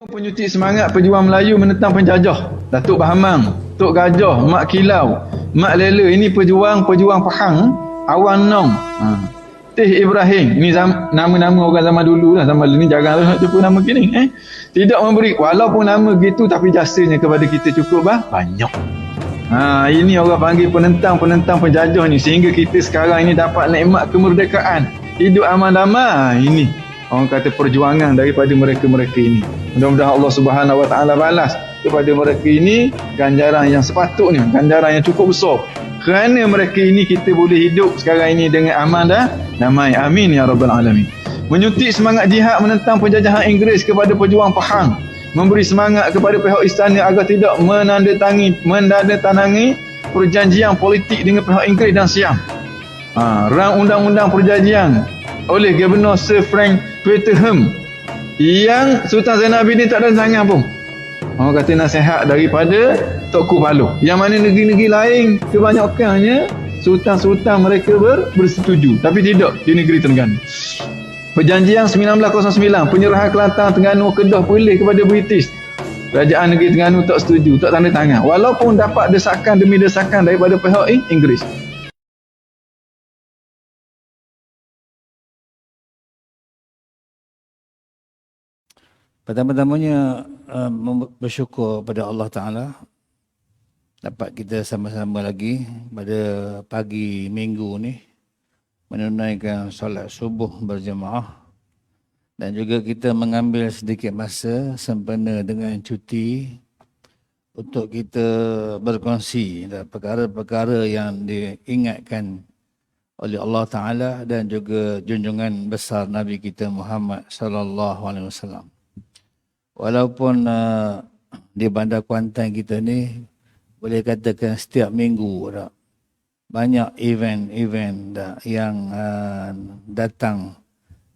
Penyutik semangat pejuang Melayu menentang penjajah. Datuk Bahamang, Tok Gajah, Mak Kilau, Mak Lela, ini pejuang Pahang, Awan Nong. Teh Ibrahim, ini nama-nama orang zaman dulu lah, zaman ini jarang nak jumpa nama kini. Tidak memberi, walaupun nama gitu tapi jasanya kepada kita cukup banyak. Ini orang panggil penentang penjajah ni, sehingga kita sekarang ini dapat nikmat kemerdekaan. Hidup aman damai. Ini orang kata perjuangan daripada mereka-mereka ini. Mudah-mudahan Allah Subhanahu Wa Taala balas kepada mereka ini ganjaran yang sepatutnya, ganjaran yang cukup besar. Kerana mereka ini kita boleh hidup sekarang ini dengan aman dan damai. Amin ya rabbal alamin. Menyuntik semangat jihad menentang penjajahan Inggeris kepada pejuang Pahang. Memberi semangat kepada pihak istana agar tidak menandatangani perjanjian politik dengan pihak Inggeris dan Siam. Rang undang-undang perjanjian oleh Gubernur Sir Frank Twitterham yang Sultan Zainal Abidin tak ada tangan pun. Orang kata nasihat daripada Tok Kupalo. Yang mana negeri-negeri lain kebanyakannya sultan-sultan mereka bersetuju, tapi tidak di negeri Terengganu. Perjanjian 1909, penyerahan Kelantan, Terengganu, Kedah, Perlis kepada British. Kerajaan negeri Terengganu tak setuju, tak tanda tangan. Walaupun dapat desakan demi desakan daripada pihak Inggeris. Pertama-tamanya bersyukur pada Allah Ta'ala dapat kita sama-sama lagi pada pagi minggu ni menunaikan solat subuh berjemaah, dan juga kita mengambil sedikit masa sempena dengan cuti untuk kita berkongsi perkara-perkara yang diingatkan oleh Allah Ta'ala dan juga junjungan besar Nabi kita Muhammad sallallahu alaihi wasallam. Walaupun di Bandar Kuantan kita ni boleh katakan setiap minggu banyak event yang datang.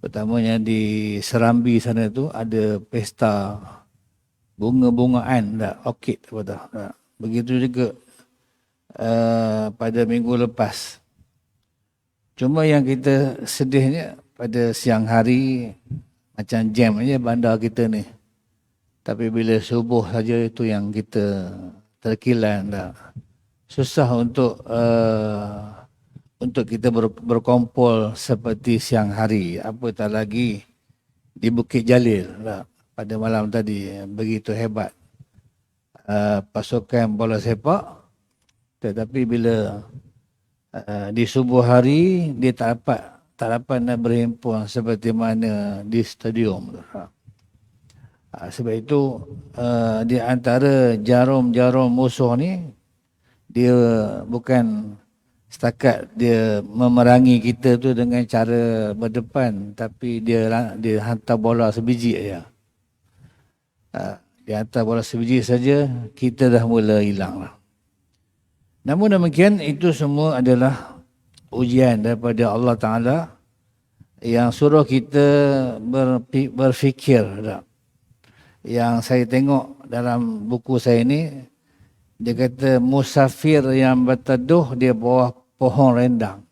Pertamanya di Serambi sana tu ada pesta bunga-bungaan orkid apa. Begitu juga pada minggu lepas. Cuma yang kita sedihnya pada siang hari macam jam aja bandar kita ni. Tapi bila subuh saja itu yang kita terkilan susah untuk kita berkumpul seperti siang hari, apatah lagi di Bukit Jalil pada malam tadi. Begitu hebat pasukan bola sepak, tetapi bila di subuh hari dia tak dapat nak berhimpun seperti mana di stadium. Sebab itu di antara jarum-jarum musuh ni, dia bukan setakat dia memerangi kita tu dengan cara berdepan, tapi dia hantar bola sebiji aja. Dia hantar bola sebiji saja kita dah mula hilang lah. Namun demikian, itu semua adalah ujian daripada Allah Ta'ala yang suruh kita berfikir. Yang saya tengok dalam buku saya ni, dia kata musafir yang berteduh di bawah pohon rendang.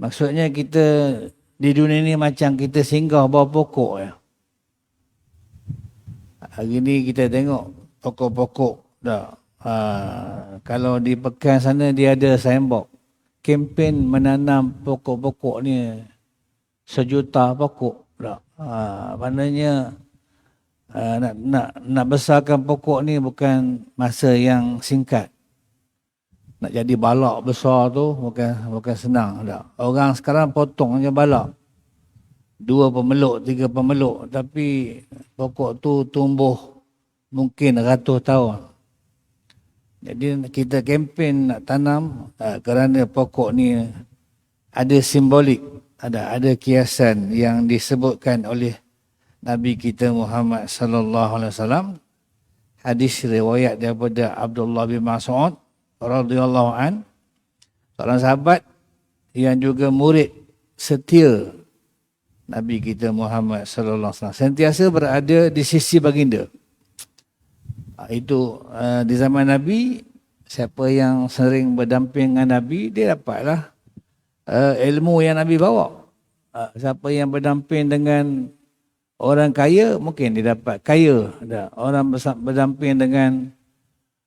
Maksudnya kita di dunia ni macam kita singgah bawah pokok ya. Hari ni kita tengok pokok-pokok kalau di Pekan sana dia ada signboard, kempen menanam pokok-pokok ni 1 juta pokok maknanya nak besarkan pokok ni bukan masa yang singkat. Nak jadi balak besar tu bukan senang Orang sekarang potong je balak 2 pemeluk, 3 pemeluk, tapi pokok tu tumbuh mungkin 100 tahun. Jadi kita kempen nak tanam kerana pokok ni ada simbolik, ada kiasan yang disebutkan oleh Nabi kita Muhammad sallallahu alaihi wasallam. Hadis riwayat daripada Abdullah bin Mas'ud radhiyallahu an, seorang sahabat yang juga murid setia Nabi kita Muhammad sallallahu alaihi wasallam, sentiasa berada di sisi baginda. Itu di zaman Nabi, siapa yang sering berdamping dengan Nabi, dia dapatlah ilmu yang Nabi bawa. Siapa yang berdamping dengan orang kaya mungkin dia dapat kaya. Orang berdamping dengan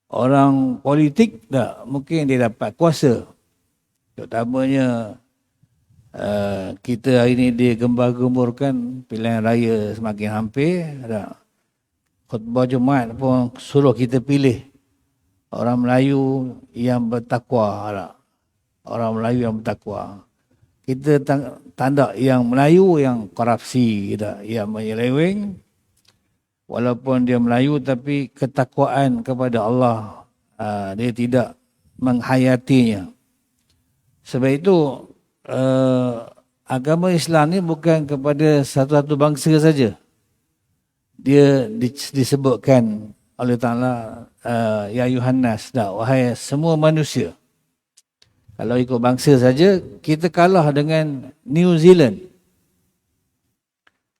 orang politik, mungkin dia dapat kuasa. Terutamanya kita hari ini digembar-gemburkan pilihan raya semakin hampir. Khutbah Jumaat pun suruh kita pilih orang Melayu yang bertakwa. Orang Melayu yang bertakwa. Kita tanda yang Melayu yang korupsi, yang menyeleweng. Walaupun dia Melayu tapi ketakwaan kepada Allah, dia tidak menghayatinya. Sebab itu agama Islam ni bukan kepada satu-satu bangsa saja. Dia disebutkan oleh Ta'ala, ya Yuhannas, wahai semua manusia. Kalau ikut bangsa saja, kita kalah dengan New Zealand.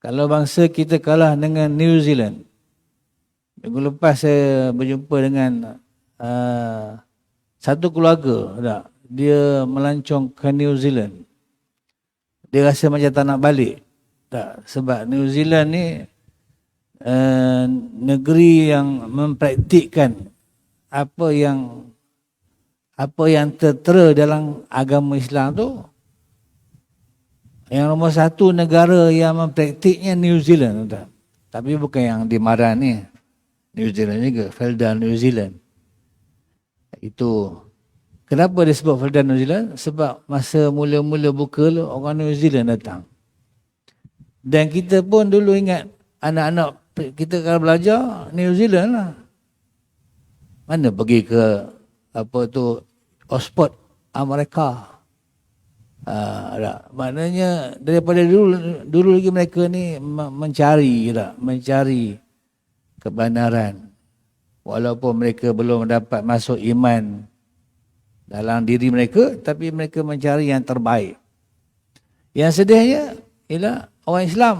Kalau bangsa kita kalah dengan New Zealand. Minggu lepas saya berjumpa dengan satu keluarga, dia melancong ke New Zealand. Dia rasa macam tak nak balik. Sebab New Zealand ni negeri yang mempraktikkan apa yang tertera dalam agama Islam tu. Yang nombor satu negara yang mempraktiknya New Zealand. Tapi bukan yang di Maran ni. New Zealand juga, Felda New Zealand. Itu kenapa dia sebut Felda New Zealand? Sebab masa mula-mula buka orang New Zealand datang. Dan kita pun dulu ingat anak-anak kita kalau belajar New Zealand lah. Mana pergi ke Oxford Amerika. Maknanya daripada dulu lagi mereka ni mencari kebenaran. Walaupun mereka belum dapat masuk iman dalam diri mereka, tapi mereka mencari yang terbaik. Yang sedihnya ialah orang Islam,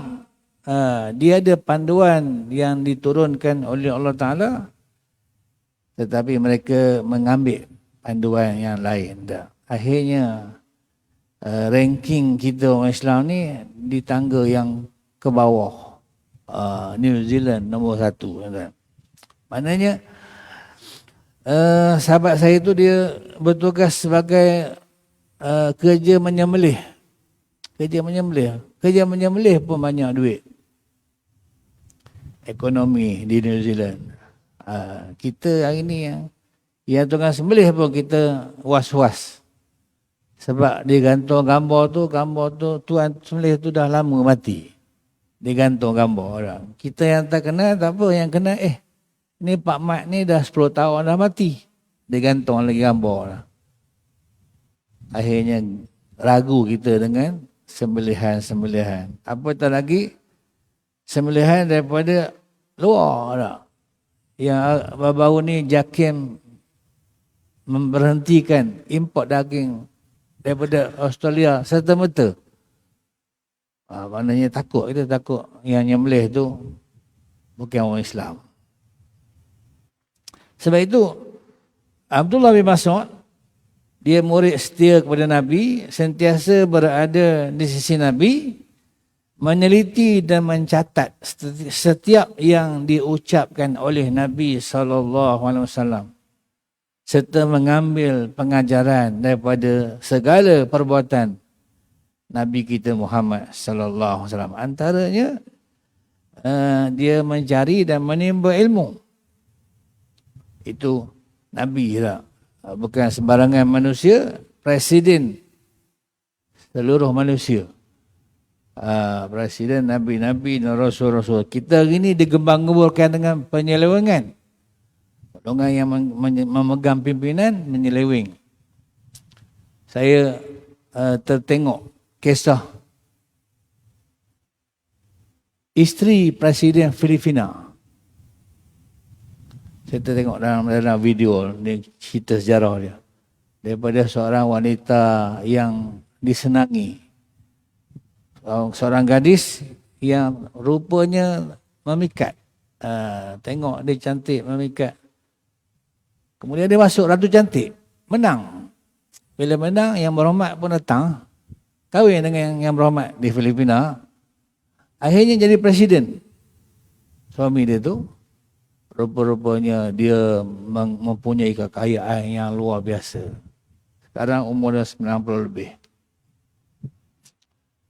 dia ada panduan yang diturunkan oleh Allah Ta'ala, tetapi mereka mengambil panduan yang lain. Akhirnya ranking kita orang Islam ni di tangga yang ke bawah. New Zealand nombor 1. Maknanya sahabat saya tu dia bertugas sebagai kerja menyembelih. Kerja menyembelih pun banyak duit. Ekonomi di New Zealand. Kita hari ni yang tukang sembelih pun kita was-was. Sebab dia gantung gambar tu tuan sembelih tu dah lama mati. Dia gantung gambar orang. Kita yang tak kenal tak apa, yang kenal ni Pak Mat ni dah 10 tahun dah mati. Dia gantung lagi gambar lah. Akhirnya ragu kita dengan sembelihan. Apatah lagi sembelihan daripada luar tak. Yang baru-baru ni JAKIM memberhentikan import daging daripada Australia serta-merta. Maknanya kita takut yang nyembelih tu bukan orang Islam. Sebab itu Abdullah bin Mas'ud, dia murid setia kepada Nabi, sentiasa berada di sisi Nabi, meneliti dan mencatat setiap yang diucapkan oleh Nabi SAW, serta mengambil pengajaran daripada segala perbuatan Nabi kita Muhammad sallallahu alaihi wasallam. Antaranya dia mencari dan menimba ilmu. Itu Nabi lah. Bukan sembarangan manusia, presiden seluruh manusia. Presiden, Nabi-Nabi dan Rasul-Rasul. Kita hari ini digembang-gemburkan dengan penyelewengan. Golongan yang memegang pimpinan menyeleweng. Saya tertengok kisah isteri Presiden Filipina. Saya tengok dalam video ni, cerita sejarah dia. Daripada seorang wanita yang disenangi. Seorang gadis yang rupanya memikat. Tengok dia cantik, memikat. Kemudian dia masuk Ratu Cantik. Menang. Bila menang, yang berhormat pun datang. Kahwin dengan yang berhormat di Filipina. Akhirnya jadi presiden. Suami dia tu rupa-rupanya dia mempunyai kekayaan yang luar biasa. Sekarang umur dah 90 lebih.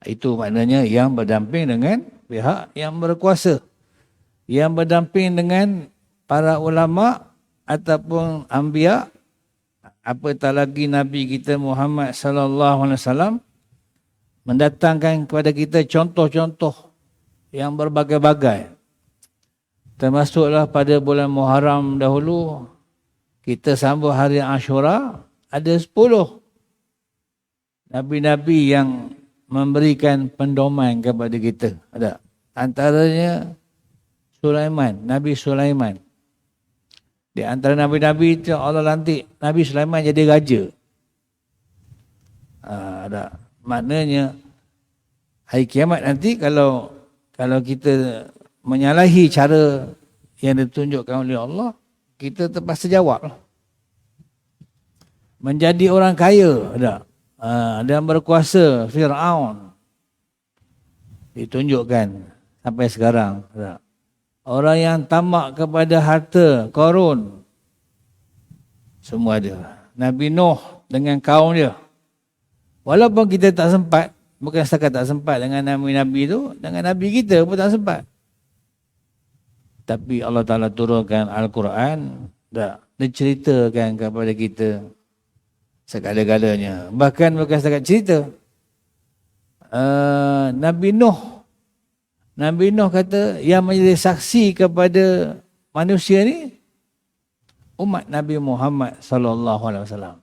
Itu maknanya yang berdamping dengan pihak yang berkuasa. Yang berdamping dengan para ulama ataupun anbiya, apatah lagi Nabi kita Muhammad sallallahu alaihi wasallam mendatangkan kepada kita contoh-contoh yang berbagai-bagai. Termasuklah pada bulan Muharram dahulu kita sambut hari Ashura, ada 10 nabi-nabi yang memberikan pendoman kepada kita. Ada. Antaranya Sulaiman, Nabi Sulaiman. Di antara nabi-nabi itu Allah lantik Nabi Sulaiman jadi raja. Ada. Maknanya hari kiamat nanti kalau kita menyalahi cara yang ditunjukkan oleh Allah, kita terpaksa jawab. Menjadi orang kaya, ada. Dan berkuasa Fir'aun ditunjukkan sampai sekarang. Ada. Orang yang tamak kepada harta, Qarun, semua ada. Nabi Nuh dengan kaum dia. Walaupun kita tak sempat, bukan setakat tak sempat dengan Nabi-Nabi itu, dengan Nabi kita pun tak sempat. Tapi Allah Ta'ala turunkan Al-Quran, dia ceritakan kepada kita segala-galanya. Bahkan bukan setakat cerita. Nabi Nuh kata yang menjadi saksi kepada manusia ni umat Nabi Muhammad sallallahu alaihi wasallam.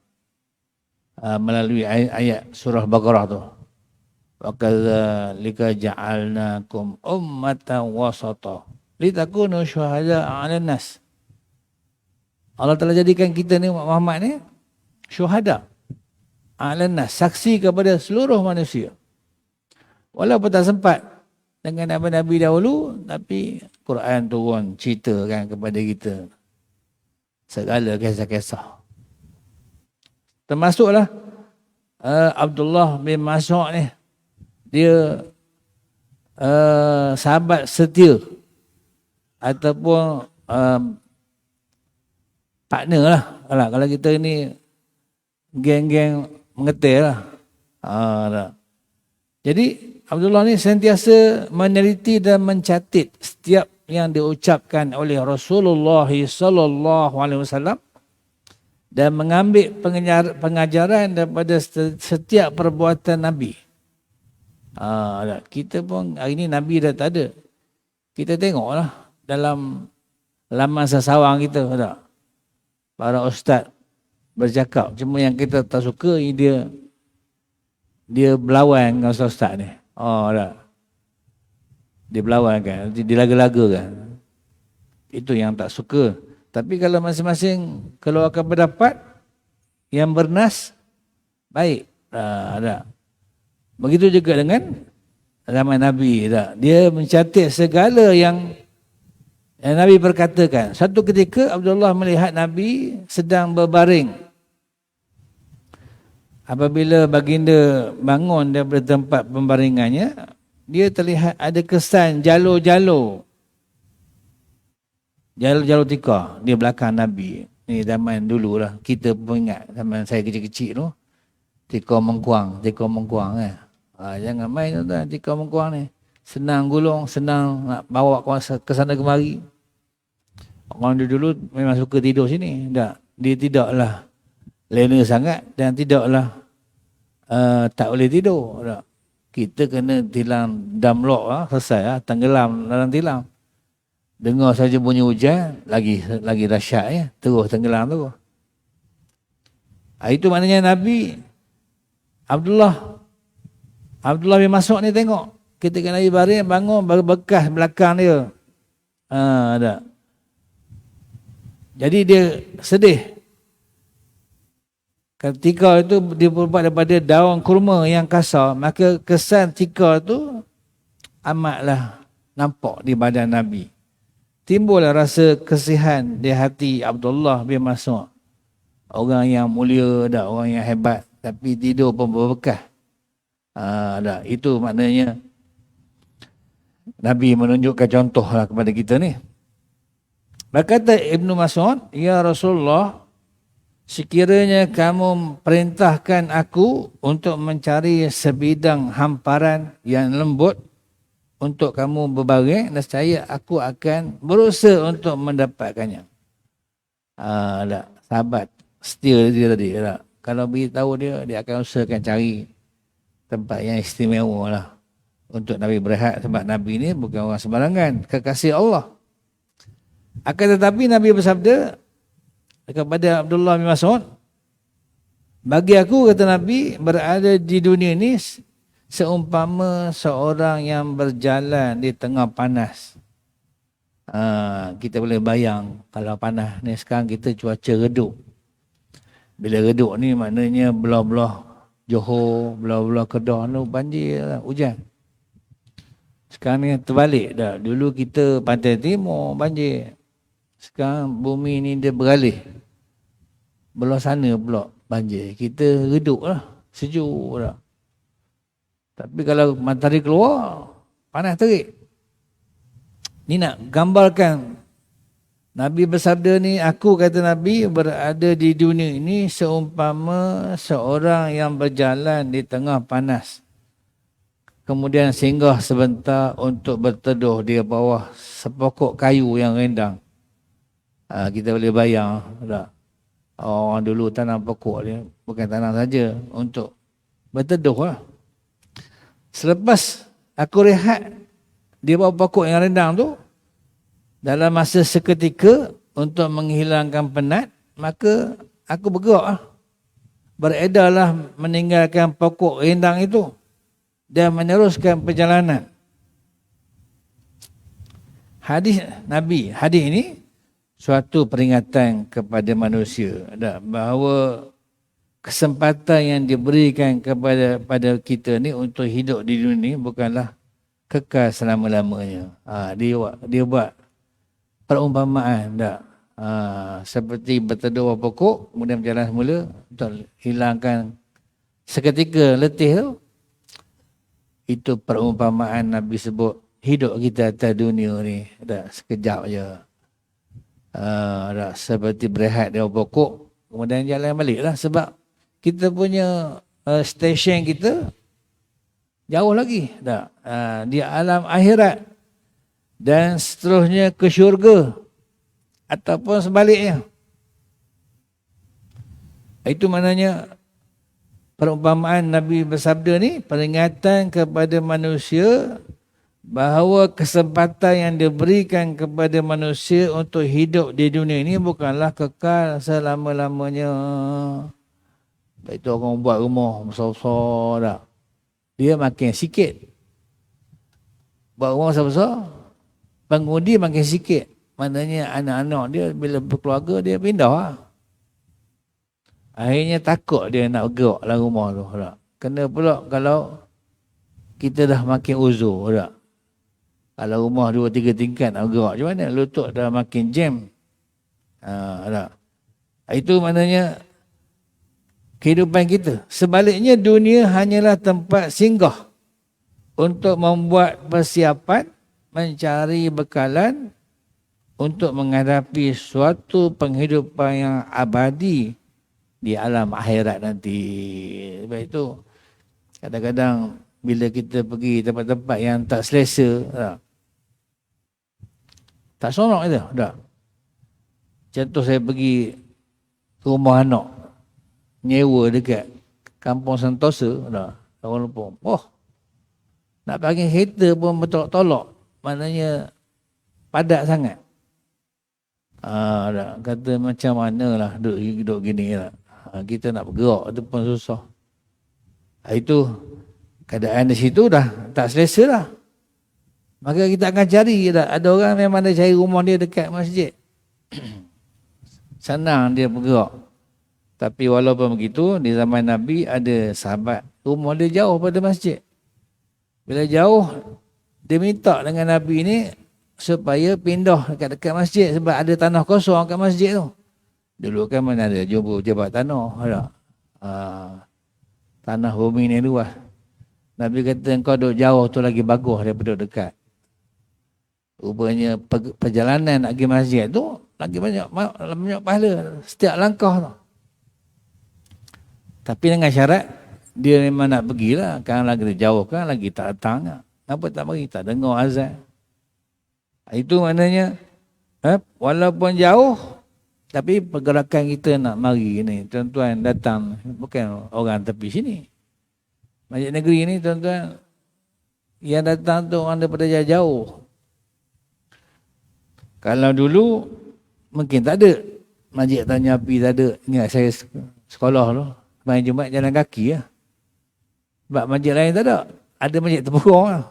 Melalui ayat surah Baqarah tu. Wa kadzalika ja'alnakum ummatan wasata litakunu syuhada'a 'alan nas. Allah telah jadikan kita ni umat Muhammad ni syuhada 'alan nas, saksi kepada seluruh manusia. Walaupun tak sempat dengan Nabi-Nabi dahulu, tapi Quran turun ceritakan kepada kita segala kisah-kisah. Termasuklah Abdullah bin Mas'ud ni, dia sahabat setia ataupun partner lah. Kalau kita ni geng-geng mengetir lah. Jadi Abdullah ni sentiasa meneliti dan mencatat setiap yang diucapkan oleh Rasulullah sallallahu alaihi wasallam dan mengambil pengajaran daripada setiap perbuatan Nabi. Kita pun hari ni Nabi dah tak ada. Kita tengoklah dalam laman sesawang kita, para ustaz bercakap. Cuma yang kita tak suka dia berlawan dengan ustaz ni. Dia berlawan kan, dia laga-laga kan. Itu yang tak suka. Tapi kalau masing-masing keluarkan pendapat yang bernas, baik. Begitu juga dengan zaman Nabi. Dia mencatat segala yang Nabi perkatakan. Satu ketika Abdullah melihat Nabi sedang berbaring. Apabila baginda bangun daripada tempat pembaringannya, dia terlihat ada kesan jalur-jalur tikar di belakang Nabi. Ni zaman dulu lah. Kita pun ingat zaman saya kecil-kecil tu. Tikar mengkuang kan. Jangan main tuan tikar mengkuang ni. Senang gulung, senang nak bawa ke sana kemari. Orang dulu memang suka tidur sini. Dia tidaklah lena sangat dan tidaklah tak boleh tidur. Kita kena tilam dam lock lah, selesai lah, tenggelam dalam tilam. Dengar saja bunyi hujan, lagi dahsyat ya, terus tenggelam tu. Itu maknanya Nabi Abdullah bin Mas'ud ni tengok ketika Nabi baring bangun bekas belakang dia. Ada. Jadi dia sedih. Ketika itu dibuat daripada daun kurma yang kasar, maka kesan tikar itu amatlah nampak di badan Nabi. Timbullah rasa kesihan di hati Abdullah bin Mas'ud. Orang yang mulia, orang yang hebat, tapi tidur pun berbekas. Itu maknanya Nabi menunjukkan contoh lah kepada kita ni. Berkata Ibnu Mas'ud, "Ya Rasulullah, sekiranya kamu perintahkan aku untuk mencari sebidang hamparan yang lembut untuk kamu berbaring, nescaya aku akan berusaha untuk mendapatkannya." Tak, sahabat setia dia tadi tak. Kalau beritahu dia akan usahakan cari tempat yang istimewa lah untuk Nabi berehat, sebab Nabi ni bukan orang sembarangan, kekasih Allah. Akan tetapi Nabi bersabda kepada Abdullah bin Mas'ud, "Bagi aku," kata Nabi, "berada di dunia ni seumpama seorang yang berjalan di tengah panas." Kita boleh bayang kalau panas ni sekarang kita cuaca redup. Bila redup ni maknanya belah-belah Johor, belah-belah Kedah ni banjir lah, hujan. Sekarang ni terbalik dah. Dulu kita pantai timur banjir. Sekarang bumi ni dia beralih. Belah sana pula banjir. Kita redup lah. Sejuk lah. Tapi kalau matahari keluar, panas terik. Ni nak gambarkan. Nabi bersabda ni, aku kata Nabi berada di dunia ini seumpama seorang yang berjalan di tengah panas. Kemudian singgah sebentar untuk berteduh di bawah sepokok kayu yang rindang. Kita boleh bayang tak? Orang dulu tanam pokok dia bukan tanam saja untuk berteduh lah. Selepas aku rehat di bawah pokok yang rindang tu, dalam masa seketika untuk menghilangkan penat, maka aku bergerak lah. Beredarlah meninggalkan pokok rindang itu dan meneruskan perjalanan. Hadis Nabi, hadis ini suatu peringatan kepada manusia bahawa kesempatan yang diberikan pada kita ni untuk hidup di dunia ni bukanlah kekal selama-lamanya. Dia buat perumpamaan seperti berteduh bawah pokok kemudian berjalan semula untuk hilangkan seketika letih tu. Itu perumpamaan Nabi sebut hidup kita atas dunia ni sekejap je. Seperti berehat di bawah pokok kemudian jalan balik lah, sebab kita punya stesen kita jauh lagi di alam akhirat dan seterusnya ke syurga ataupun sebaliknya. Itu maknanya perumpamaan Nabi bersabda ni peringatan kepada manusia bahawa kesempatan yang diberikan kepada manusia untuk hidup di dunia ini bukanlah kekal selama-lamanya. Itu orang buat rumah besar-besar tak? Dia makin sikit. Buat rumah besar-besar, pengundi makin sikit. Maknanya anak-anak dia bila berkeluarga dia pindah lah. Akhirnya takut dia nak gerak dalam rumah tu. Tak? Kena pula kalau kita dah makin uzur. Tak? Kalau rumah 2-3 tingkat nak gerak macam mana? Lutut dah makin jam. Tak? Itu maknanya kehidupan kita. Sebaliknya dunia hanyalah tempat singgah untuk membuat persiapan, mencari bekalan untuk menghadapi suatu penghidupan yang abadi di alam akhirat nanti. Sebab itu kadang-kadang bila kita pergi tempat-tempat yang tak selesa, tak seronok itu. Contoh saya pergi ke rumah anak, nyewa dekat Kampung Sentosa, Kuala Lumpur. Nak pergi kereta pun bertolak-tolak. Maknanya padat sangat. Kata macam manalah duduk gini lah. Kita nak bergerak itu pun susah. Itu keadaan di situ dah tak selesa lah. Maka kita akan cari dah. Ada orang memang dia cari rumah dia dekat masjid. Senang dia bergerak. Tapi walaupun begitu, di zaman Nabi ada sahabat rumah dia jauh pada masjid. Bila jauh, dia minta dengan Nabi ni supaya pindah dekat masjid sebab ada tanah kosong kat masjid tu. Dulu kan mana ada jumpa jabat tanah. Tanah bumi ni luas. Nabi kata engkau duduk jauh tu lagi bagus daripada duduk dekat. Rupanya perjalanan nak pergi masjid tu lagi banyak pahala setiap langkah tu. Tapi dengan syarat dia memang nak pergilah, kan lagi jauh kan lagi tak datang lah. Kenapa tak pergi? Tak dengar azan. Itu maknanya walaupun jauh tapi pergerakan kita nak mari ni, tuan-tuan datang bukan orang tepi sini. Masjid negeri ni tuan-tuan yang datang tu orang daripada jauh. Kalau dulu mungkin tak ada masjid Tanya Api, tak ada. Ingat saya sekolah tu main Jumaat jalan kaki lah. Sebab masjid lain tak ada. Ada masjid terpurung lah.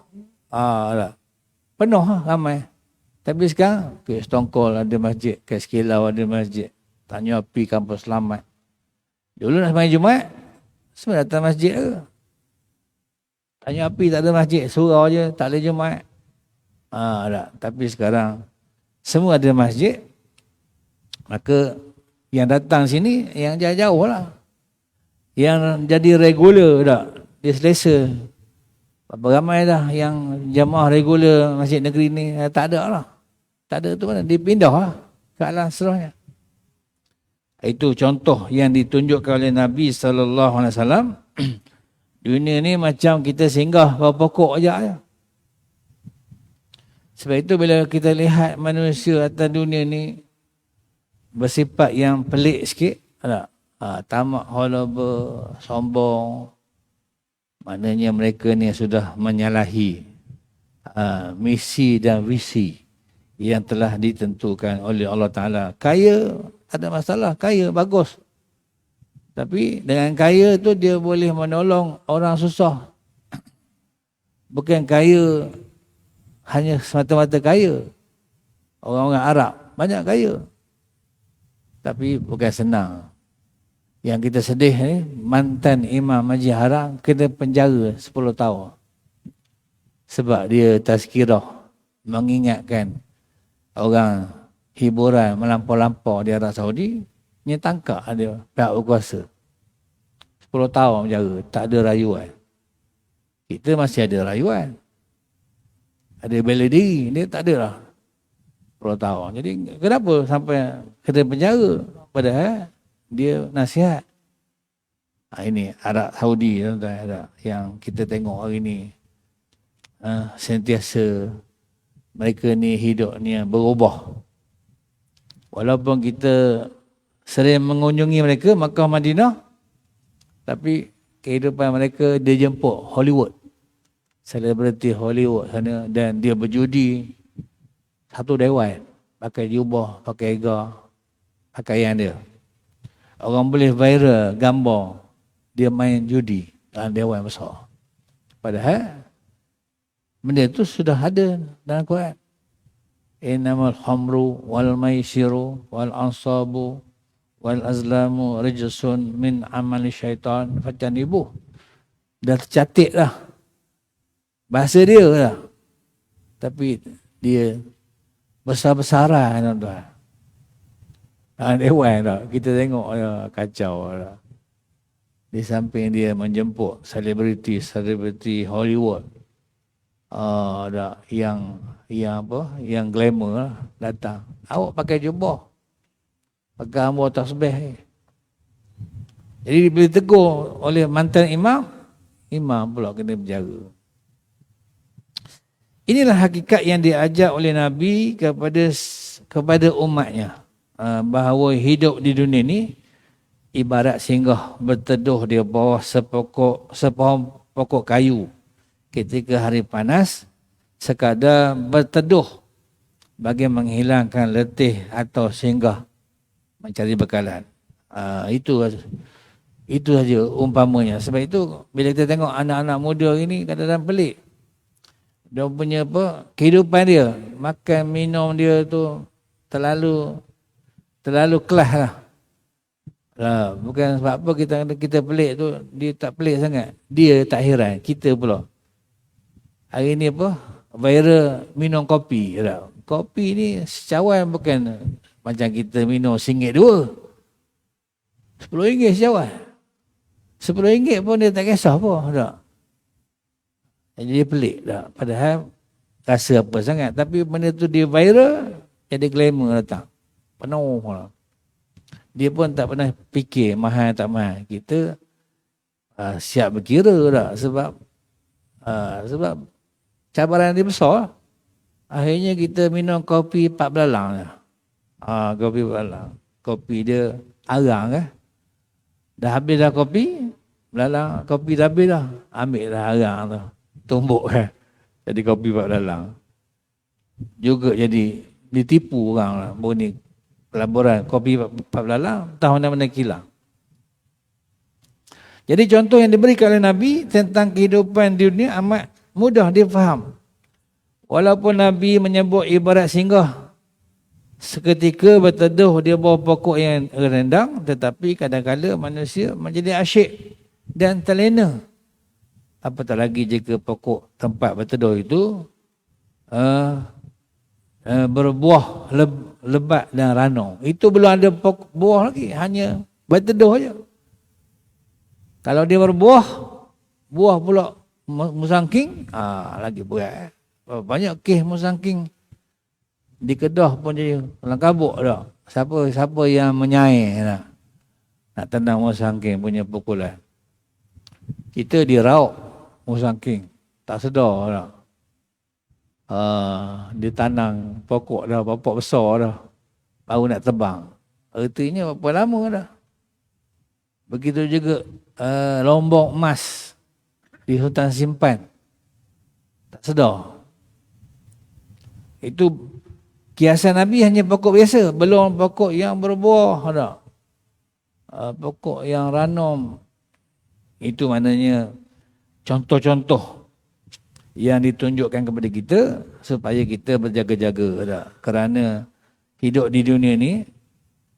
Tak. Penuh lah ramai. Tapi sekarang ke Stongkol ada masjid, ke Sekilau ada masjid, Tanya Api, Kampung Selamat. Dulu nak main Jumaat semua datang masjid ke. Tanya Api tak ada masjid, surau je, tak ada Jumaat. Tak. Tapi sekarang semua ada masjid. Maka yang datang sini yang jauh-jauh lah. Yang jadi regular dah, dia selesa. Berapa ramai dah yang jamaah regular masjid negeri ni, tak ada lah. Tak ada tu mana, dia pindah lah ke alam seterusnya. Itu contoh yang ditunjukkan oleh Nabi SAW. Dunia ni macam kita singgah bawah pokok aja. Sebab itu bila kita lihat manusia atas dunia ni bersifat yang pelik sikit, tamak, holoba, sombong, maknanya mereka ni sudah menyalahi misi dan visi yang telah ditentukan oleh Allah Ta'ala. Kaya, tak ada masalah. Kaya, bagus. Tapi dengan kaya tu dia boleh menolong orang susah. Bukan kaya hanya semata-mata kaya. Orang-orang Arab banyak kaya. Tapi bukan senang. Yang kita sedih ni, mantan Imam Masjid Haram kena penjara 10 tahun. Sebab dia tazkirah mengingatkan orang hiburan melampau-lampau di Arab Saudi, dia tangkap dia pihak berkuasa. 10 tahun penjara, tak ada rayuan. Kita masih ada rayuan. Ada bela diri, dia tak ada lah. 10 tahun. Jadi kenapa sampai kena penjara? Padahal dia nasihat. Ini Arab Saudi tuan-tuan, yang kita tengok hari ni. Sentiasa mereka ni hidup ni berubah. Walaupun kita sering mengunjungi mereka Makkah Madinah, tapi kehidupan mereka dia jemput Hollywood, selebriti Hollywood sana, dan dia berjudi satu dewan, pakai jubah, pakai egar, pakaian dia. Orang boleh viral gambar dia main judi dalam dewan besar. Padahal benda itu sudah ada dalam Quran. Innamal khamru wal maisiru wal ansabu wal azlamu rijsun min amali syaitan fatanibuh. Dah tercatat lah. Bahasa dia lah. Tapi dia besar-besaran tuan-tuan. Dewan tak. Kita tengok kacau lah. Di samping dia menjemput selebriti Hollywood. Yang glamour lah, datang. Awak pakai jubah, pakai hamba tasbih. Jadi bila tegur oleh mantan imam pula kena penjara. Inilah hakikat yang diajar oleh Nabi kepada umatnya, bahawa hidup di dunia ni ibarat singgah berteduh di bawah sepohon pokok kayu ketika hari panas, sekadar berteduh bagi menghilangkan letih atau singgah mencari bekalan. Itu saja umpamanya. Sebab itu bila kita tengok anak-anak muda ini kadang-kadang pelik. Dia punya kehidupan dia, makan minum dia tu terlalu kelas lah. Bukan sebab apa kita pelik tu, dia tak pelik sangat. Dia tak heran, kita pula. Hari ni viral minum kopi. Kopi ni secawan bukan macam kita minum RM1.2. RM10 secawan. RM10 pun dia tak kisah apa. Tak. Jadi dia pelik tak. Padahal rasa apa sangat. Tapi benda tu dia viral, jadi glamour datang. Penuh lah. Dia pun tak pernah fikir mahal tak mahal. Kita siap berkira tak sebab cabaran dia besar. Akhirnya kita minum kopi 4 belalang lah. Kopi 4 belalang. Kopi dia arang kan. Dah habis dah kopi, belalang, kopi dah habis dah. Ambil dah arang tu. Tumbuk kan. Jadi kopi 4 belalang. Juga jadi ditipu orang lah. Bunyi pelaburan kopi 4 belalang, tahu mana-mana kilang. Jadi contoh yang diberikan oleh Nabi tentang kehidupan di dunia amat mudah difaham. Walaupun Nabi menyebut ibarat singgah seketika berteduh di bawah pokok yang rendang, tetapi kadang-kadang manusia menjadi asyik dan terlena. Apatah lagi jika pokok tempat berteduh itu berbuah lebat dan ranum. Itu belum ada buah lagi, hanya berteduh saja. Kalau dia berbuah, buah pula musangking, lagi berat. Banyak kes musangking di Kedah pun jadi langkabuk dah. Siapa yang menyair nak tendang musangking punya pukulan. Kita diraup musangking, tak sedar dah. Dia tanang pokok dah, pokok besar dah, baru nak tebang. Artinya berapa lama dah. Begitu juga lombok emas di hutan simpan, tak sedar. Itu kiasan Nabi hanya pokok biasa, belum pokok yang berbuah dah. Pokok yang ranum. Itu maknanya contoh-contoh yang ditunjukkan kepada kita supaya kita berjaga-jaga dah. Kerana hidup di dunia ni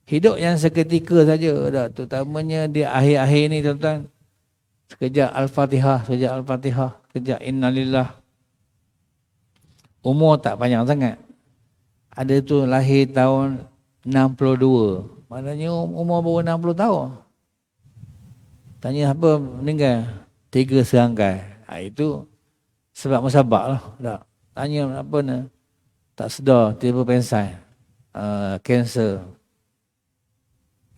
hidup yang seketika saja dah. Terutamanya di akhir-akhir ni tuan-tuan. Sekejap Al-Fatihah, sekejap Innalillah. Umur tak panjang sangat. Ada tu lahir tahun 62. Maknanya umur baru 60 tahun. Tanya apa meninggal? 3 serangkai. Itu sebab musabak lah. Tak. Tanya apa ni? Tak sedar, tiba pensan. Kanser.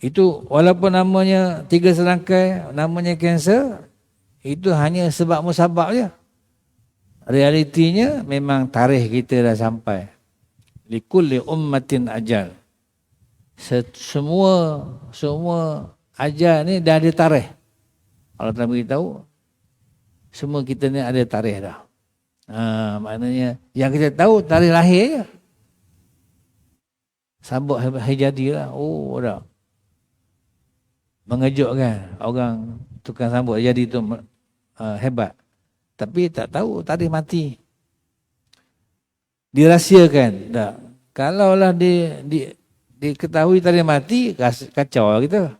Itu walaupun namanya 3 serangkai, namanya kanser, itu hanya sebab musabak je. Realitinya memang tarikh kita dah sampai. Likulli ummatin ajal. Semua ajal ni dah ada tarikh. Allah telah beritahu, semua kita ni ada tarikh dah. Maknanya yang kita tahu tarikh lahir je. Sambut hari jadi lah. Oh dah. Mengejutkan orang tukang sambut hari jadi tu hebat. Tapi tak tahu tarikh mati. Dirahsiakan. Tak. Kalaulah diketahui tarikh mati, kacau lah kita.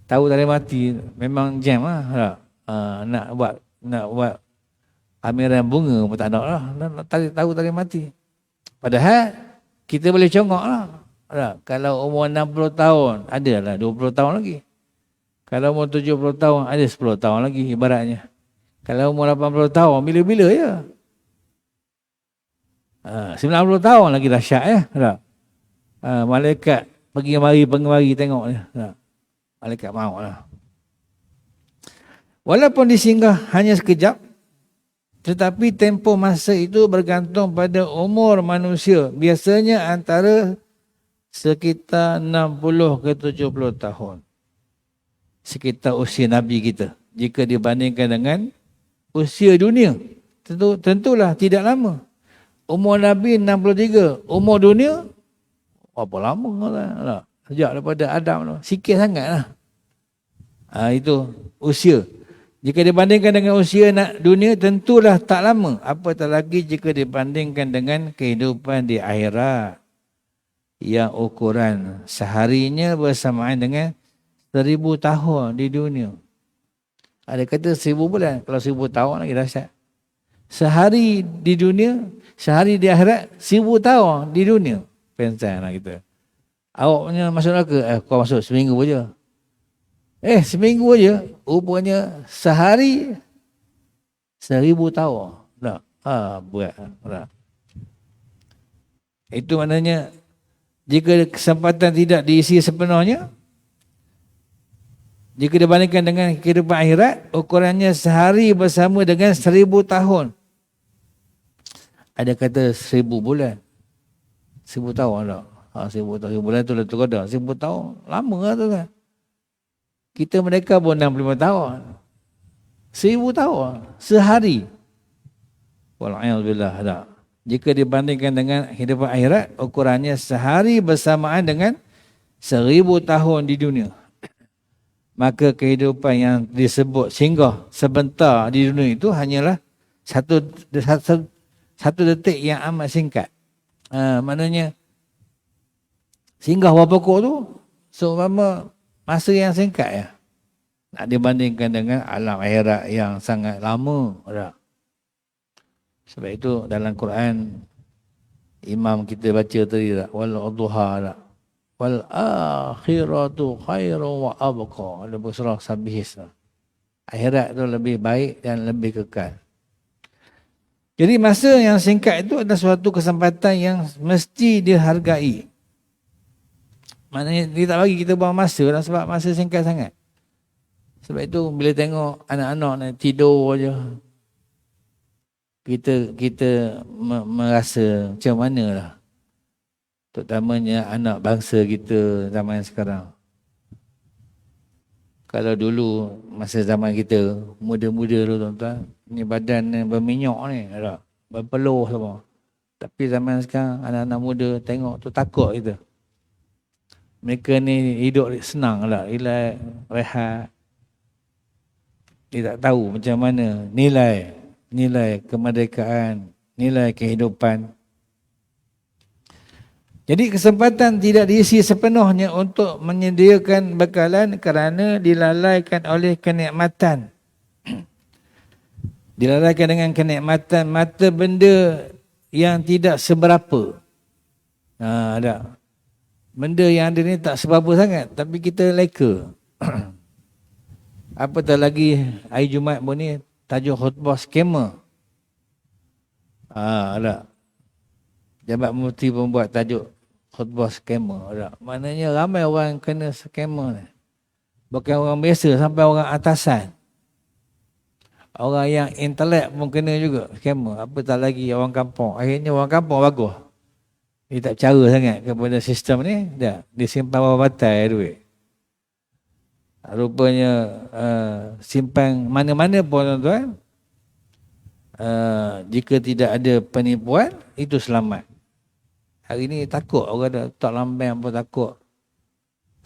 Tahu tarikh mati memang jam lah. Tak. Nak buat pameran bunga pun tak nak lah. Nak tahu tarikh mati. Padahal kita boleh congok lah. Tak. Kalau umur 60 tahun, adalah 20 tahun lagi. Kalau umur 70 tahun, ada 10 tahun lagi ibaratnya. Kalau umur 80 tahun, bila-bila je. 90 tahun lagi dahsyat ya. Tak. Malaikat pergi mari tengok dia. Tak. Malaikat maut lah. Walaupun disinggah hanya sekejap, tetapi tempoh masa itu bergantung pada umur manusia. Biasanya antara sekitar 60 ke 70 tahun. Sekitar usia Nabi kita. Jika dibandingkan dengan usia dunia, tentulah tidak lama. Umur Nabi 63, umur dunia apa lama lah. Sejak daripada Adam tu. Sikit sangat lah. Itu usia. Jika dibandingkan dengan usia dunia, tentulah tak lama. Apatah lagi jika dibandingkan dengan kehidupan di akhirat. Yang ukuran seharinya bersamaan dengan 1000 tahun di dunia. Ada kata 1000 bulan. Kalau 1000 tahun lagi dahsyat. Sehari di dunia, sehari di akhirat, 1000 tahun di dunia. Pensan lah kita. Awak punya masuk neraka, kau masuk seminggu je. Seminggu je, rupanya sehari 1000 tahun. Buat. Itu maknanya jika kesempatan tidak diisi sepenuhnya, jika dibandingkan dengan kehidupan akhirat, ukurannya sehari bersama dengan 1000 tahun. Ada kata 1000 bulan. 1000 tahun tak? 1000 tahun. 1000 bulan tu lah tu kata. 1000 tahun. Lama lah tu kan. Kita mereka pun 65 tahun. 1000 tahun. Sehari. Wal'ayyazubillah. Tak. Jika dibandingkan dengan kehidupan akhirat, ukurannya sehari bersamaan dengan 1000 tahun di dunia. Maka kehidupan yang disebut singgah sebentar di dunia itu hanyalah satu detik yang amat singkat. Maknanya singgah berapa pokok tu seumpama masa yang singkat ya. Nak dibandingkan dengan alam akhirat yang sangat lama. Sebab itu dalam Quran imam kita baca tadi tak, wal adha tak, wal akhiratu khairu wa abqa. Ada surah Sabihis tak. Akhirat tu lebih baik dan lebih kekal. Jadi masa yang singkat itu adalah suatu kesempatan yang mesti dihargai. Maknanya dia tak bagi kita buang masa lah sebab masa singkat sangat. Sebab itu bila tengok anak-anak nak tidur aja, kita merasa macam mana lah. Terutamanya anak bangsa kita zaman sekarang. Kalau dulu masa zaman kita muda-muda dulu tuan-tuan, ni badan ni berminyak ni, ada berpeluh semua. Tapi zaman sekarang anak-anak muda tengok tu takut kita. Mereka ni hidup senang lah, relax, rehat. Dia tak tahu macam mana nilai kemerdekaan, nilai kehidupan. Jadi kesempatan tidak diisi sepenuhnya untuk menyediakan bekalan kerana dilalaikan oleh kenikmatan. Dilalaikan dengan kenikmatan mata benda yang tidak seberapa. Ada. Benda yang ada ni tak seberapa sangat, tapi kita leka. Apatah lagi hari Jumaat pun ni tajuk khutbah skema. Ada. Jabat Mufti pun buat tajuk khutbah skema. Maknanya ramai orang kena skema ni. Bukan orang biasa, sampai orang atasan. Orang yang intelek pun kena juga skema. Apatah lagi orang kampung. Akhirnya orang kampung bagus. Dia tak percaya sangat kepada sistem ni. Dia simpan bawah batai duit. Rupanya simpan mana-mana pun tuan-tuan. Jika tidak ada penipuan, itu selamat. Hari ni takut orang dah tak lambang pun takut.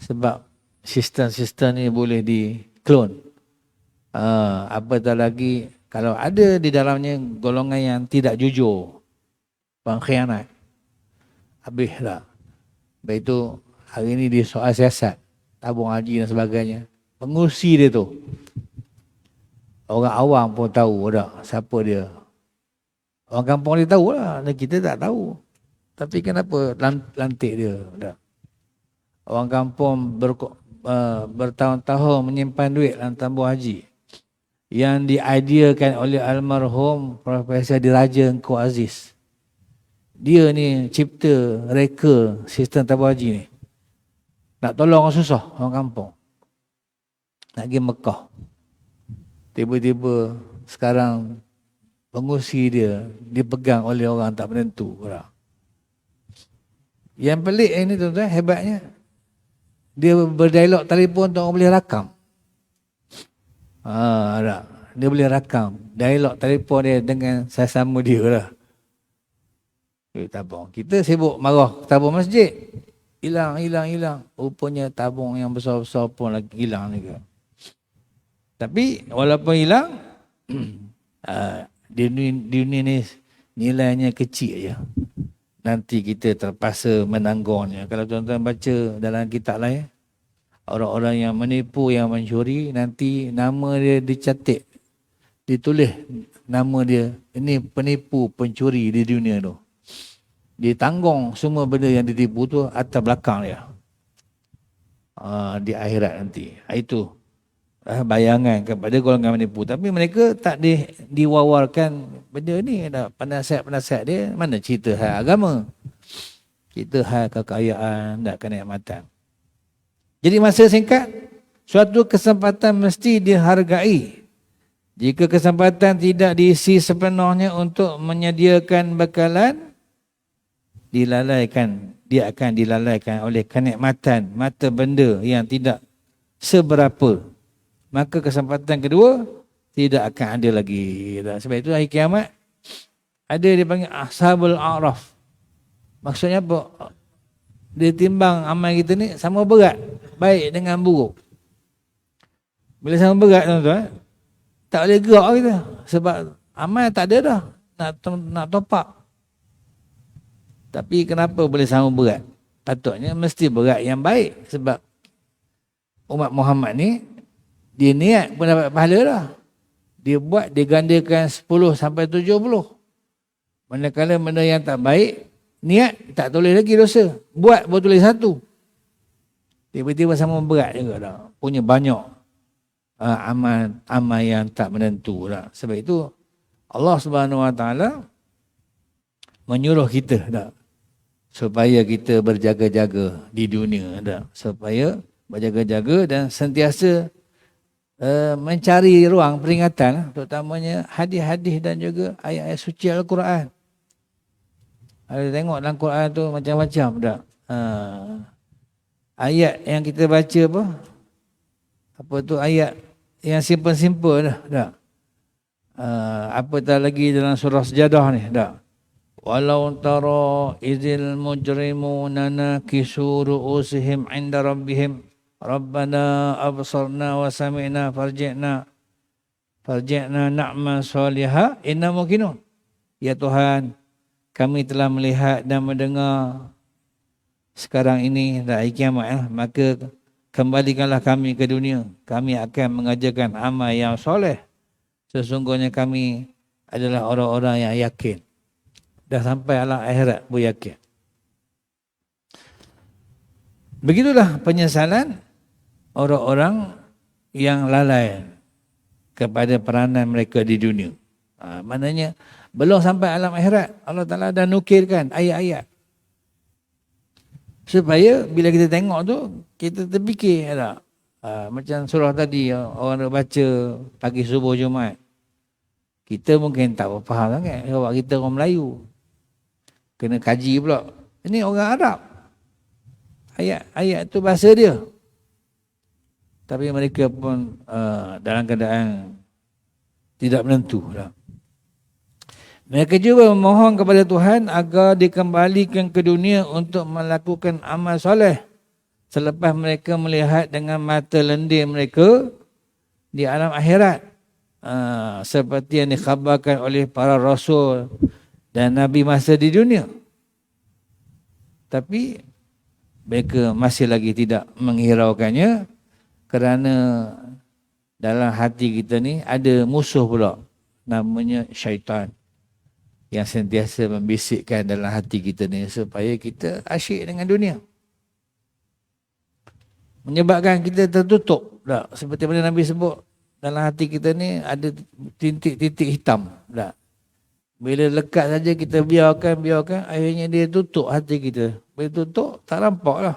Sebab sistem-sistem ni boleh di-clone. Apatah lagi kalau ada di dalamnya golongan yang tidak jujur, pengkhianat, habislah. Sebab itu hari ni di soal siasat, tabung haji dan sebagainya, pengurusi dia tu orang awam pun tahu dah siapa dia. Orang kampung dia tahu lah, dan kita tak tahu. Tapi kenapa lantik dia? Dah. Orang kampung bertahun-tahun menyimpan duit dalam tabung haji yang diideakan oleh almarhum Profesor Diraja Engku Aziz. Dia ni cipta reka sistem tabung haji ni. Nak tolong orang susah, orang kampung. Nak pergi Mekah. Tiba-tiba sekarang pengurusi dia dipegang oleh orang tak menentu. Yang pelik ini tuan-tuan, hebatnya dia berdialog telefon tu orang boleh rakam. Dia boleh rakam dialog telefon dia dengan sesama dia lah. Tabung. Kita sibuk marah tabung masjid. Hilang. Rupanya tabung yang besar-besar pun lagi hilang juga. Tapi walaupun hilang, di dunia ni nilainya kecil je. Nanti kita terpaksa menanggungnya. Kalau tuan-tuan baca dalam kitab lain, orang-orang yang menipu, yang mencuri, nanti nama dia dicatat, ditulis nama dia, ini penipu, pencuri di dunia tu. Ditanggung semua benda yang ditipu tu atas belakang dia. Di akhirat nanti. Itu bayangan kepada golongan menipu. Tapi mereka tak diwawarkan benda ni. Penasihat-penasihat dia mana cerita hal agama, cerita hal kekayaan dan kenikmatan. Jadi masa singkat, suatu kesempatan mesti dihargai. Jika kesempatan tidak diisi sepenuhnya untuk menyediakan bekalan, dia akan dilalaikan oleh kenikmatan mata benda yang tidak seberapa. Maka kesempatan kedua tidak akan ada lagi. Sebab itu hari kiamat ada dipanggil Ashabul A'raf. Maksudnya apa? Dia timbang amal kita ni sama berat, baik dengan buruk. Bila sama berat tuan-tuan, tak boleh gerak kita. Sebab amal tak ada dah. Nak top up. Tapi kenapa boleh sama berat? Patutnya mesti berat yang baik. Sebab umat Muhammad ni, dia niat pun dapat pahala dah. Dia buat, dia gandakan 10 sampai 70. Manakala benda yang tak baik, niat tak tulis lagi dosa. Buat baru tulis 1. Tiba-tiba sama berat juga dah. Punya banyak amal yang tak menentu dah. Sebab itu Allah Subhanahu Wa Taala menyuruh kita dah supaya kita berjaga-jaga di dunia dah. Supaya berjaga-jaga dan sentiasa mencari ruang peringatan, terutamanya hadis-hadis dan juga ayat-ayat suci Al-Quran. Ada tengok dalam Quran tu macam-macam dah. Ayat yang kita baca apa tu ayat yang simple-simple dah. Apatah lagi dalam surah Sejadah ni dah. Walau tara izil mujrimuna nakisu ru'usihim 'inda rabbihim Rabbana absarna wa sami'na farji'na na'mal salihah inna mungkinun. Ya Tuhan, kami telah melihat dan mendengar sekarang ini hari kiamat, maka kembalikanlah kami ke dunia. Kami akan mengajarkan amal yang soleh. Sesungguhnya kami adalah orang-orang yang yakin. Dah sampai alam akhirat pun yakin. Begitulah penyesalan orang-orang yang lalai kepada peranan mereka di dunia. Maknanya belum sampai alam akhirat, Allah Ta'ala dah nukilkan ayat-ayat. Supaya bila kita tengok tu, kita terfikir tak? Macam surah tadi, orang baca pagi subuh Jumaat. Kita mungkin tak faham sangat. Sebab kita orang Melayu. Kena kaji pula. Ini orang Arab. Ayat tu bahasa dia. Tapi mereka pun dalam keadaan tidak menentu. Mereka juga memohon kepada Tuhan agar dikembalikan ke dunia untuk melakukan amal soleh. Selepas mereka melihat dengan mata lendir mereka di alam akhirat. Seperti yang dikhabarkan oleh para rasul dan nabi masa di dunia. Tapi mereka masih lagi tidak menghiraukannya kerana dalam hati kita ni ada musuh pula namanya syaitan yang sentiasa membisikkan dalam hati kita ni supaya kita asyik dengan dunia. Menyebabkan kita tertutup. Tak? Seperti mana Nabi sebut, dalam hati kita ni ada titik-titik hitam. Tak? Bila lekat saja kita biarkan, akhirnya dia tutup hati kita. Bila tutup, tak nampak lah.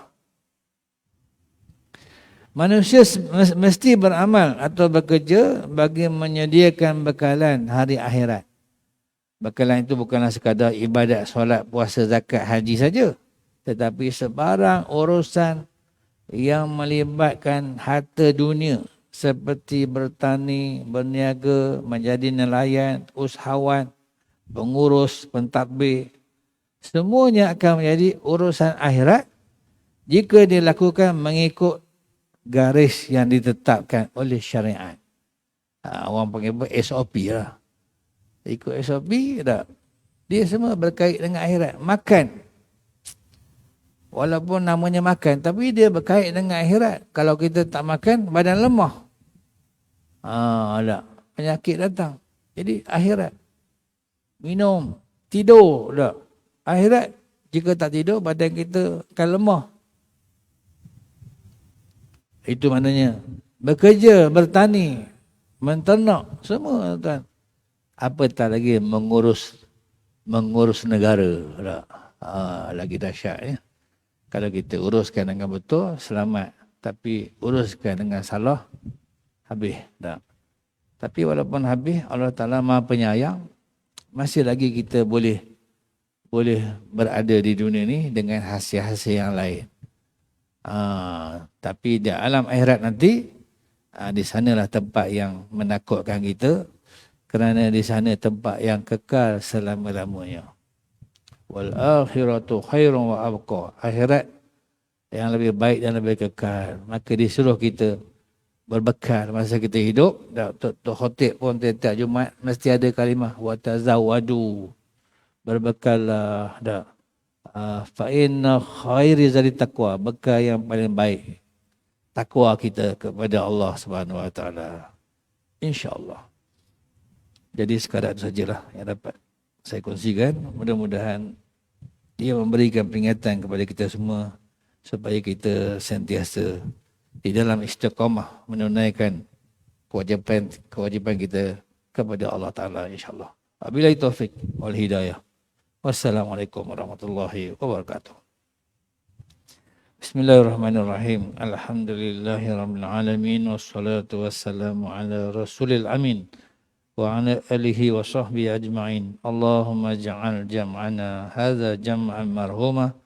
Manusia mesti beramal atau bekerja bagi menyediakan bekalan hari akhirat. Bekalan itu bukanlah sekadar ibadat, solat, puasa, zakat, haji saja. Tetapi sebarang urusan yang melibatkan harta dunia seperti bertani, berniaga, menjadi nelayan, usahawan, pengurus, pentadbir. Semuanya akan menjadi urusan akhirat jika dilakukan mengikut garis yang ditetapkan oleh syariat. Orang panggil SOP lah. Ikut SOP tak? Dia semua berkait dengan akhirat. Makan. Walaupun namanya makan, tapi dia berkait dengan akhirat. Kalau kita tak makan, badan lemah. Tak. Penyakit datang. Jadi akhirat. Minum. Tidur. Tak. Akhirat. Jika tak tidur, badan kita akan lemah. Itu maknanya bekerja, bertani, menternak, semua tuan. Apatah lagi mengurus negara. Lagi dahsyat ya. Kalau kita uruskan dengan betul, selamat. Tapi uruskan dengan salah, habis. Tak. Tapi walaupun habis, Allah Ta'ala Maha Penyayang, masih lagi kita boleh berada di dunia ni dengan hasil-hasil yang lain. Tapi di alam akhirat nanti, di sanalah tempat yang menakutkan kita, kerana di sana tempat yang kekal selama-lamanya. Wal akhiratu khairun wa abqa. Akhirat yang lebih baik dan lebih kekal. Maka disuruh kita berbekal masa kita hidup. Tok Khotib pun tiap Jumaat mesti ada kalimah wa tazawwadu. Berbekallah dah. Fa inna khairi zadi taqwa. Bekal yang paling baik takwa kita kepada Allah Subhanahu wa taala. Insya-Allah. Jadi sekadar itu sajalah yang dapat saya kongsikan. Mudah-mudahan ia memberikan peringatan kepada kita semua supaya kita sentiasa di dalam istiqamah menunaikan kewajipan kita kepada Allah Ta'ala, insyaAllah. Wabillahi taufiq wal hidayah. Wassalamualaikum warahmatullahi wabarakatuh. Bismillahirrahmanirrahim. Alhamdulillahirabbil alamin wassalatu wassalamu ala rasulil amin wa ala alihi wa sahbihi ajma'in. Allahumma ja'al jam'ana hadza jam'an marhuma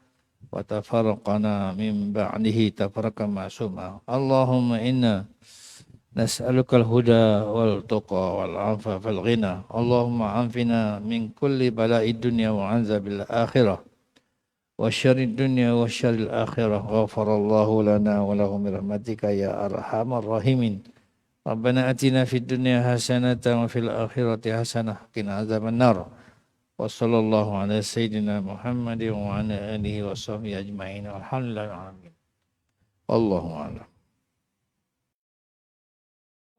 wa tafarraqana min ba'dihi tafarraqan ma'suma. Allahumma inna nas'alukal huda wal tuqa wal afa fal ghina. Allahumma anfina min kulli bala'id dunya wa azabil akhirah wa syarrid dunya wa syarril akhirah. Ghafarallahu lana wa lahum birahmatika ya arhamar rahimin. Rabbana atina fid dunya hasanatan wa fil akhirati hasanah qina azaban nar. Wa sallallahu ala sayyidina Muhammadin wa ala alihi wa sahbihi ajma'in. Alhamdulillahi alamin. Wallahu a'lam.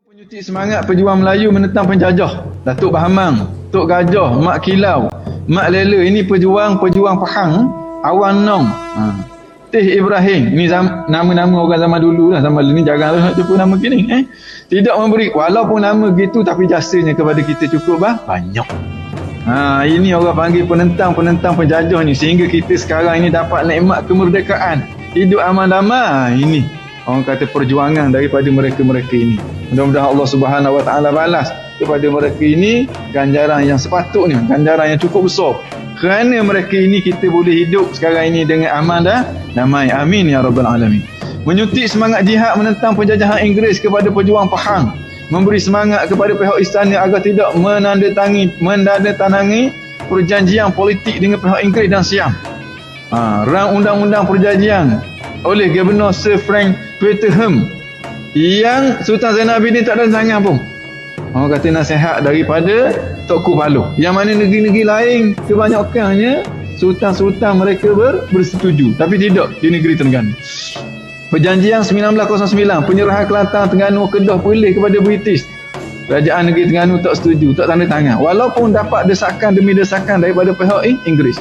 Penyuti semangat pejuang Melayu menentang penjajah. Datuk Bahamang, Tok Gajah, Mak Kilau, Mak Lela, ini pejuang Pahang, Awan Nong. Teh Ibrahim, ini nama-nama orang zaman dulu lah, zaman ni jarang nak jumpa nama kini. Tidak memberi, walaupun nama gitu tapi jasanya kepada kita cukup banyak. Ini orang panggil penentang penjajah ni, sehingga kita sekarang ini dapat nikmat kemerdekaan, hidup aman damai. Ini orang kata perjuangan daripada mereka-mereka ini. Mudah-mudahan Allah Subhanahu Wa Taala balas kepada mereka ini ganjaran yang sepatutnya, ganjaran yang cukup besar. Kerana mereka ini kita boleh hidup sekarang ini dengan aman dan damai. Amin ya rabbal alamin. Menyuntik semangat jihad menentang penjajahan Inggeris kepada pejuang Pahang, memberi semangat kepada pihak istana agar tidak menandatangani perjanjian politik dengan pihak Inggeris dan Siam. Rang undang-undang perjanjian oleh Gubernur Sir Frank Peterham yang Sultan Zainuddin tak ada tangan pun. Orang kata nasihat daripada Tok Kupalo. Yang mana negeri-negeri lain kebanyakannya sultan-sultan mereka bersetuju, tapi tidak di negeri Terengganu. Perjanjian 1909, penyerahan Kelantan, Terengganu, Kedah, Perlis kepada British. Kerajaan negeri Terengganu tak setuju, tak tanda tangan. Walaupun dapat desakan demi desakan daripada pihak Inggeris.